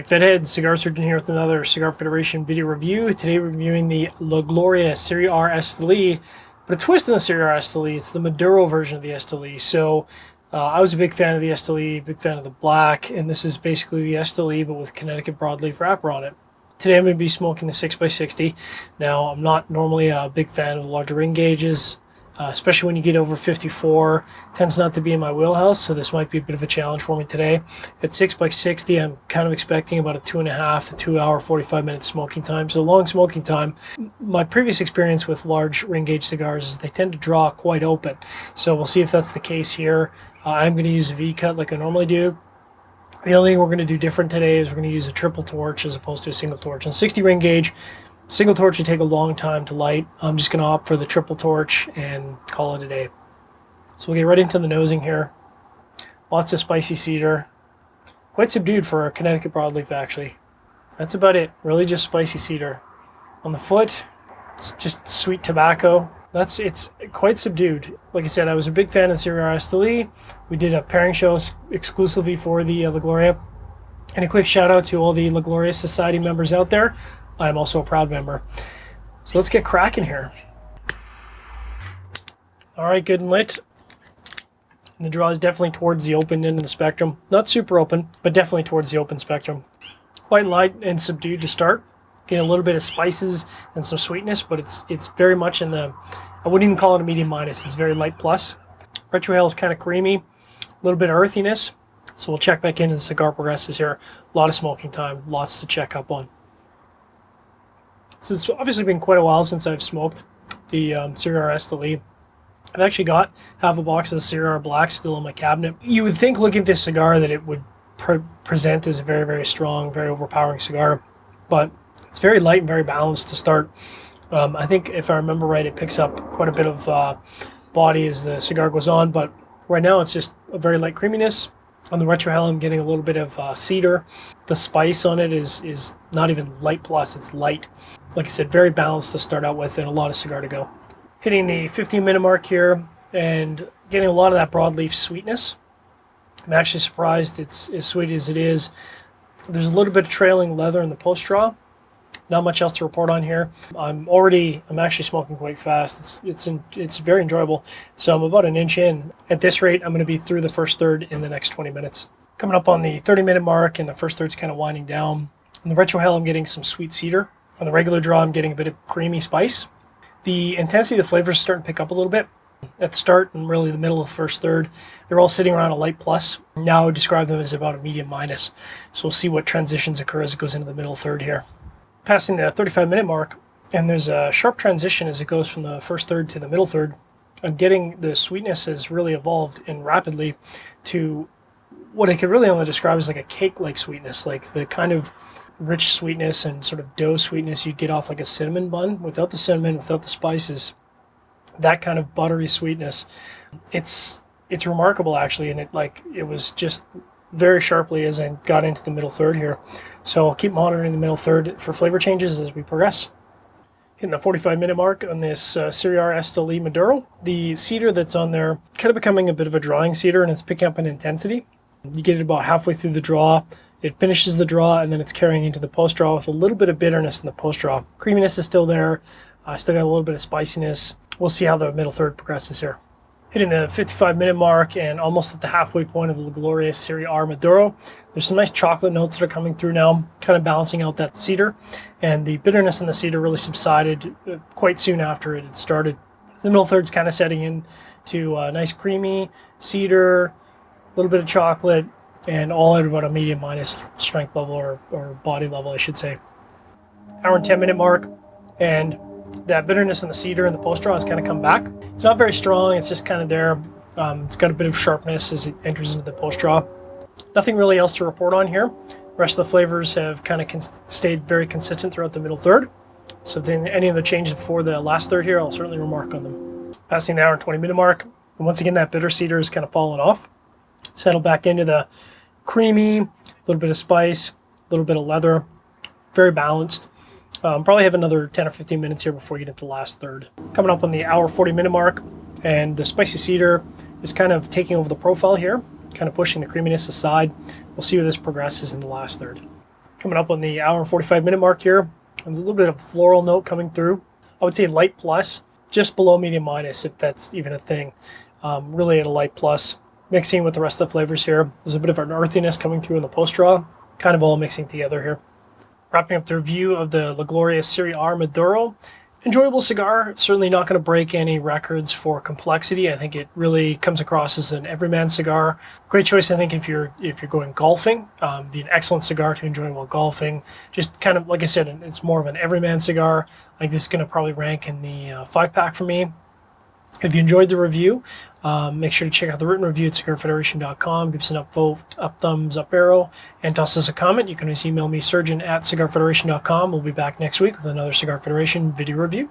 Fedhead, Cigar Surgeon here with another Cigar Federation video review. Today we're reviewing the Gloria Serie Esteli, but a twist in the Serie Esteli. It's the Maduro version of the Esteli. So I was a big fan of the Esteli, big fan of the black, and this is basically the Esteli but with Connecticut broadleaf wrapper on it. Today I'm going to be smoking the 6x60. Now I'm not normally a big fan of larger ring gauges, especially when you get over 54. Tends not to be in my wheelhouse, so this might be a bit of a challenge for me today. At 6x60, I'm kind of expecting about a 2.5 to 2 hour 45 minute smoking time, so long smoking time. My previous experience with large ring gauge cigars is they tend to draw quite open, so we'll see if that's the case here. I'm going to use a V-cut like I normally do. The only thing we're going to do different today is we're going to use a triple torch as opposed to a single torch. On 60 ring gauge, single torch would take a long time to light. I'm just going to opt for the triple torch and call it a day. So we'll get right into the nosing here. Lots of spicy cedar. Quite subdued for a Connecticut broadleaf, actually. That's about it. Really just spicy cedar. On the foot, it's just sweet tobacco. It's quite subdued. Like I said, I was a big fan of Cigar Esteli. We did a pairing show exclusively for the La Gloria. And a quick shout out to all the La Gloria Society members out there. I'm also a proud member. So let's get cracking here. All right, good and lit. And the draw is definitely towards the open end of the spectrum. Not super open, but definitely towards the open spectrum. Quite light and subdued to start. Getting a little bit of spices and some sweetness, but it's very much in the, I wouldn't even call it a medium minus. It's very light plus. Retrohale is kind of creamy, a little bit of earthiness. So we'll check back in as the cigar progresses here. A lot of smoking time, lots to check up on. So it's obviously been quite a while since I've smoked the Cigar Esteli. I've actually got half a box of the Cigar Black still in my cabinet. You would think looking at this cigar that it would present as a very, very strong, very overpowering cigar, but it's very light and very balanced to start. I think if I remember right, it picks up quite a bit of body as the cigar goes on, but right now it's just a very light creaminess. On the retrohale, I'm getting a little bit of cedar. The spice on it is not even light plus, it's light. Like I said, very balanced to start out with and a lot of cigar to go. Hitting the 15-minute mark here and getting a lot of that broadleaf sweetness. I'm actually surprised it's as sweet as it is. There's a little bit of trailing leather in the post draw. Not much else to report on here. I'm actually smoking quite fast. It's very enjoyable. So I'm about an inch in. At this rate, I'm going to be through the first third in the next 20 minutes. Coming up on the 30-minute mark, and the first third's kind of winding down. On the retrohale, I'm getting some sweet cedar. On the regular draw, I'm getting a bit of creamy spice. The intensity of the flavors is starting to pick up a little bit. At the start and really the middle of the first third, they're all sitting around a light plus. Now I would describe them as about a medium minus. So we'll see what transitions occur as it goes into the middle third here. Passing the 35-minute mark, and there's a sharp transition as it goes from the first third to the middle third. I'm getting the sweetness has really evolved and rapidly to what I could really only describe as like a cake-like sweetness, like the kind of rich sweetness and sort of dough sweetness you'd get off like a cinnamon bun without the cinnamon, without the spices. That kind of buttery sweetness. It's remarkable actually, and it was just very sharply as I got into the middle third here. So I'll keep monitoring the middle third for flavor changes as we progress. Hitting the 45-minute mark on this Cigar Esteli Maduro. The cedar that's on there kind of becoming a bit of a drawing cedar, and it's picking up in intensity. You get it about halfway through the draw. It finishes the draw, and then it's carrying into the post draw with a little bit of bitterness in the post draw. Creaminess is still there. I still got a little bit of spiciness. We'll see how the middle third progresses here. Hitting the 55-minute mark and almost at the halfway point of the Gloria Serie Maduro. There's some nice chocolate notes that are coming through now, kind of balancing out that cedar. And the bitterness in the cedar really subsided quite soon after it had started. The middle third's kind of setting in to a nice creamy cedar, a little bit of chocolate, and all at about a medium minus strength level or body level, I should say. Hour and 10-minute mark, and that bitterness in the cedar and the post draw has kind of come back. It's not very strong, it's just kind of there. It's got a bit of sharpness as it enters into the post draw. Nothing really else to report on here. The rest of the flavors have kind of stayed very consistent throughout the middle third. So if there's any of the changes before the last third here, I'll certainly remark on them. Passing the hour and 20-minute mark, and once again that bitter cedar is kind of fallen off. Settle back into the creamy, a little bit of spice, a little bit of leather, very balanced. Probably have another 10 or 15 minutes here before we get into the last third. Coming up on the hour 40-minute mark, and the spicy cedar is kind of taking over the profile here, kind of pushing the creaminess aside. We'll see where this progresses in the last third. Coming up on the hour and 45-minute mark here. There's a little bit of floral note coming through. I would say light plus, just below medium minus, if that's even a thing. Really at a light plus. Mixing with the rest of the flavors here. There's a bit of an earthiness coming through in the post-draw. Kind of all mixing together here. Wrapping up the review of the Gloria Serie Maduro. Enjoyable cigar, certainly not going to break any records for complexity. I think it really comes across as an everyman cigar. Great choice, I think, if you're going golfing. Be an excellent cigar to enjoy while golfing. Just kind of, like I said, it's more of an everyman cigar. I think this is going to probably rank in the 5-pack for me. If you enjoyed the review, make sure to check out the written review at cigarfederation.com. Give us an upvote, up thumbs, up arrow, and toss us a comment. You can always email me, surgeon@cigarfederation.com. We'll be back next week with another Cigar Federation video review.